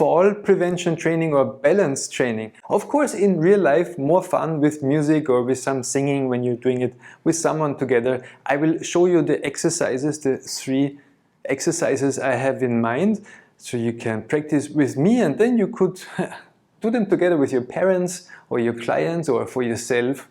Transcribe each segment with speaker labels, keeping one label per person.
Speaker 1: fall prevention training or balance training. Of course, in real life, more fun with music or with some singing when you're doing it with someone together. I will show you the exercises, the 3 exercises I have in mind, so you can practice with me, and then you could do them together with your parents or your clients or for yourself.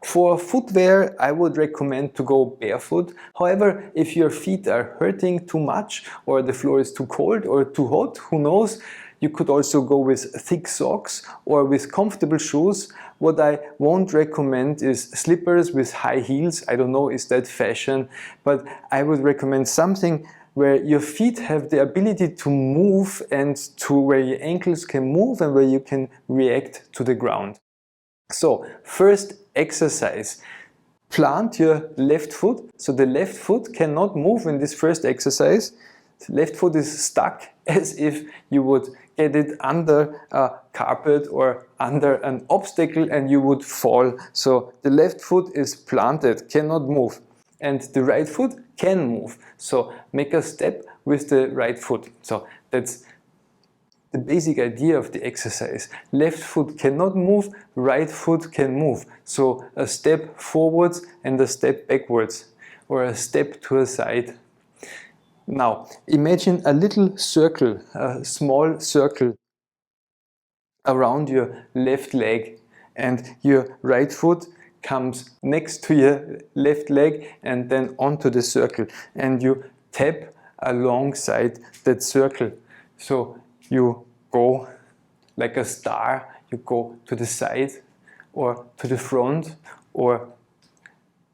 Speaker 1: For footwear, I would recommend to go barefoot. However, if your feet are hurting too much or the floor is too cold or too hot, who knows, you could also go with thick socks or with comfortable shoes. What I won't recommend is slippers with high heels. I don't know, is that fashion? But I would recommend something where your feet have the ability to move and to where your ankles can move and where you can react to the ground. So, first exercise. Plant your left foot. So the left foot cannot move in this first exercise. The left foot is stuck as if you would get it under a carpet or under an obstacle and you would fall. So the left foot is planted, cannot move. And the right foot can move. So make a step with the right foot. So that's the basic idea of the exercise. Left foot cannot move, right foot can move. So a step forwards and a step backwards, or a step to a side. Now imagine a little circle, a small circle around your left leg, and your right foot comes next to your left leg and then onto the circle, and you tap alongside that circle. So you go like a star, you go to the side or to the front, or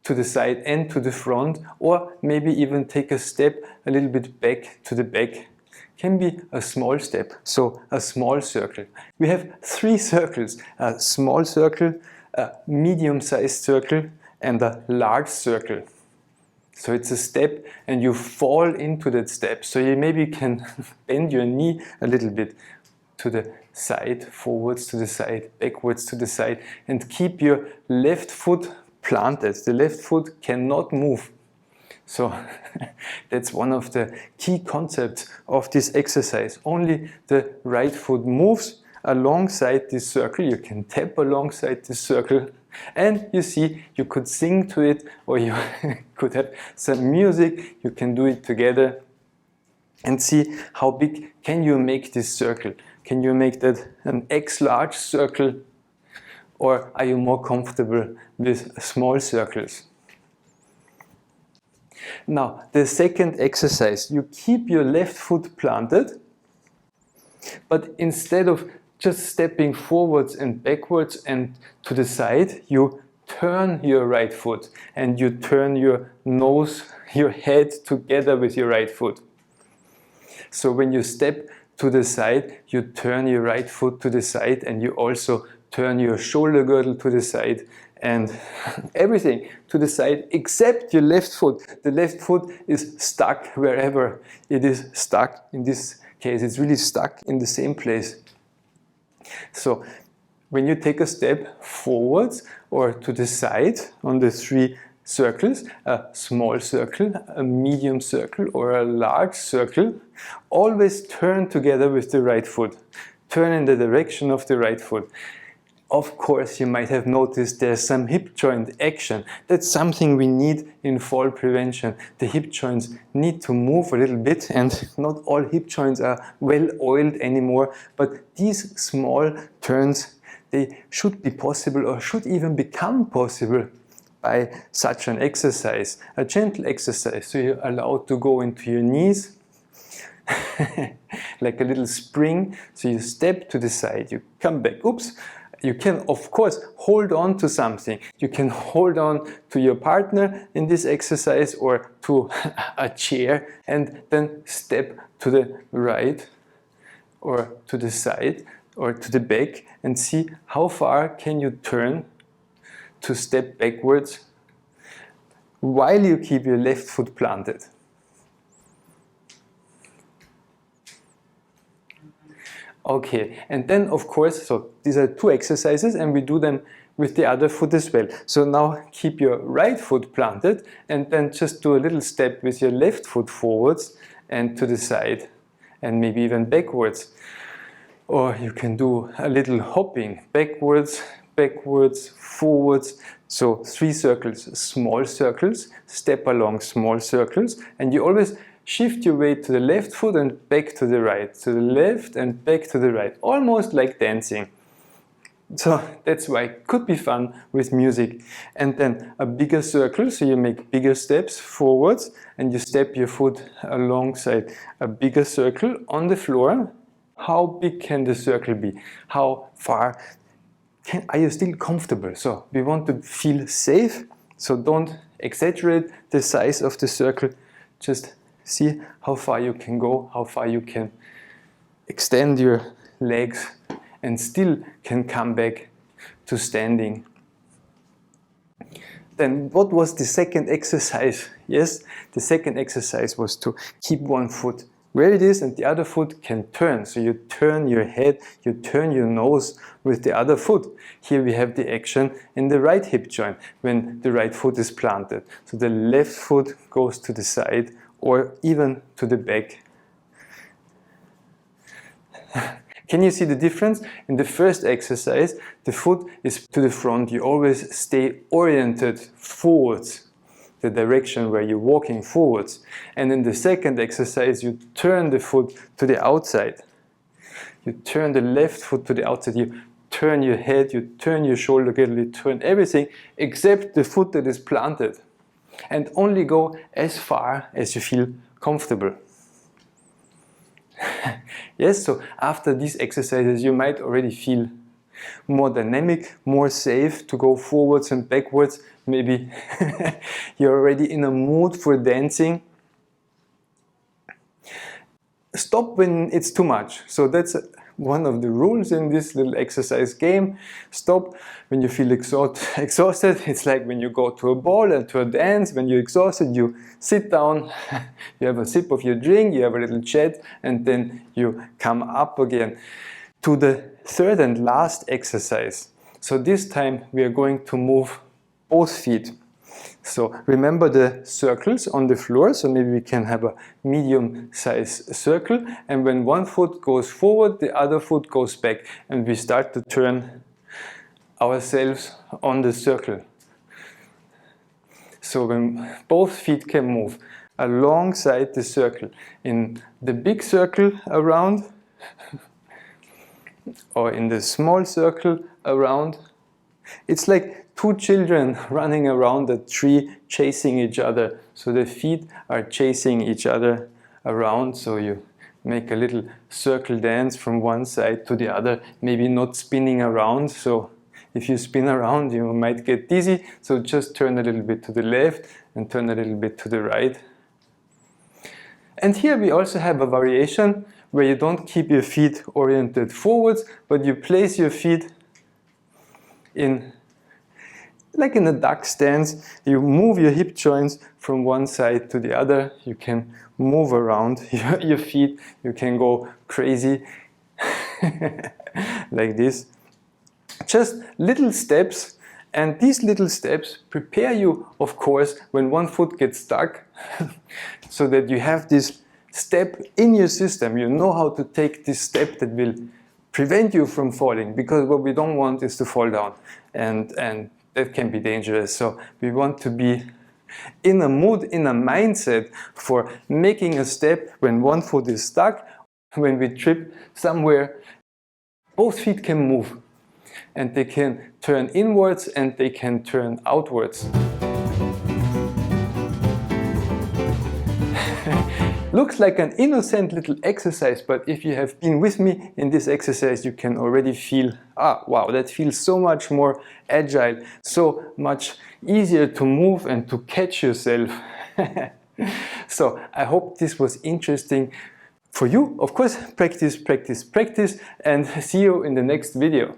Speaker 1: to the side and to the front, or maybe even take a step a little bit back to the back. Can be a small step, so a small circle. We have 3 circles, a small circle, a medium-sized circle and a large circle. So it's a step and you fall into that step. So you maybe can bend your knee a little bit to the side, forwards to the side, backwards to the side, and keep your left foot planted. The left foot cannot move. So that's one of the key concepts of this exercise. Only the right foot moves alongside this circle. You can tap alongside this circle, and you see, you could sing to it, or you could have some music. You can do it together and see how big can you make this circle. Can you make that an X large circle, or are you more comfortable with small circles? Now, the second exercise, you keep your left foot planted, but instead of just stepping forwards and backwards and to the side, you turn your right foot and you turn your nose, your head together with your right foot. So when you step to the side, you turn your right foot to the side, and you also turn your shoulder girdle to the side, and everything to the side except your left foot. The left foot is stuck wherever it is stuck. In this case, it's really stuck in the same place. So when you take a step forwards or to the side on the 3 circles, a small circle, a medium circle, or a large circle, always turn together with the right foot. Turn in the direction of the right foot. Of course, you might have noticed there's some hip joint action. That's something we need in fall prevention. The hip joints need to move a little bit, and not all hip joints are well oiled anymore, but these small turns, they should be possible, or should even become possible by such an exercise, a gentle exercise. So you're allowed to go into your knees like a little spring. So you step to the side, you come back, oops. You can, of course, hold on to something. You can hold on to your partner in this exercise, or to a chair, and then step to the right or to the side or to the back, and see how far can you turn to step backwards while you keep your left foot planted. Okay, and then of course, so these are 2 exercises, and we do them with the other foot as well. So now keep your right foot planted, and then just do a little step with your left foot forwards and to the side, and maybe even backwards. Or you can do a little hopping, backwards, backwards, forwards. So 3 circles, small circles, step along small circles, and you always shift your weight to the left foot and back to the right, to the left and back to the right, almost like dancing. So that's why it could be fun with music. And then a bigger circle, so you make bigger steps forwards and you step your foot alongside a bigger circle on the floor. How big can the circle be? How far are you still comfortable? So we want to feel safe, so don't exaggerate the size of the circle. Just see how far you can go, how far you can extend your legs and still can come back to standing. Then what was the second exercise? Yes, the second exercise was to keep one foot where it is and the other foot can turn. So you turn your head, you turn your nose with the other foot. Here we have the action in the right hip joint when the right foot is planted. So the left foot goes to the side or even to the back. Can you see the difference? In the first exercise, the foot is to the front. You always stay oriented forwards, the direction where you're walking forwards. And in the second exercise, you turn the foot to the outside. You turn the left foot to the outside. You turn your head, you turn your shoulder girdle, you turn everything except the foot that is planted. And only go as far as you feel comfortable. Yes, so after these exercises you might already feel more dynamic, more safe to go forwards and backwards. Maybe you're already in a mood for dancing. Stop when it's too much. So that's one of the rules in this little exercise game. Stop when you feel exhausted. It's like when you go to a ball and to a dance. When you're exhausted, you sit down, you have a sip of your drink, you have a little chat, and then you come up again to the third and last exercise. So this time we are going to move both feet. So remember the circles on the floor, so maybe we can have a medium-sized circle, and when one foot goes forward, the other foot goes back, and we start to turn ourselves on the circle. So when both feet can move alongside the circle, in the big circle around, or in the small circle around, it's like two children running around a tree chasing each other. So the feet are chasing each other around, so you make a little circle dance from one side to the other, maybe not spinning around. So if you spin around you might get dizzy, so just turn a little bit to the left and turn a little bit to the right. And here we also have a variation where you don't keep your feet oriented forwards, but you place your feet in like in a duck stance. You move your hip joints from one side to the other. You can move around your feet. You can go crazy like this. Just little steps, and these little steps prepare you, of course, when one foot gets stuck, so that you have this step in your system. You know how to take this step that will prevent you from falling, because what we don't want is to fall down, and that can be dangerous. So we want to be in a mood, in a mindset for making a step when one foot is stuck. When we trip somewhere, both feet can move, and they can turn inwards and they can turn outwards. Looks like an innocent little exercise, but if you have been with me in this exercise, you can already feel, wow, that feels so much more agile, so much easier to move and to catch yourself. So I hope this was interesting for you. Of course, practice, practice, practice, and see you in the next video.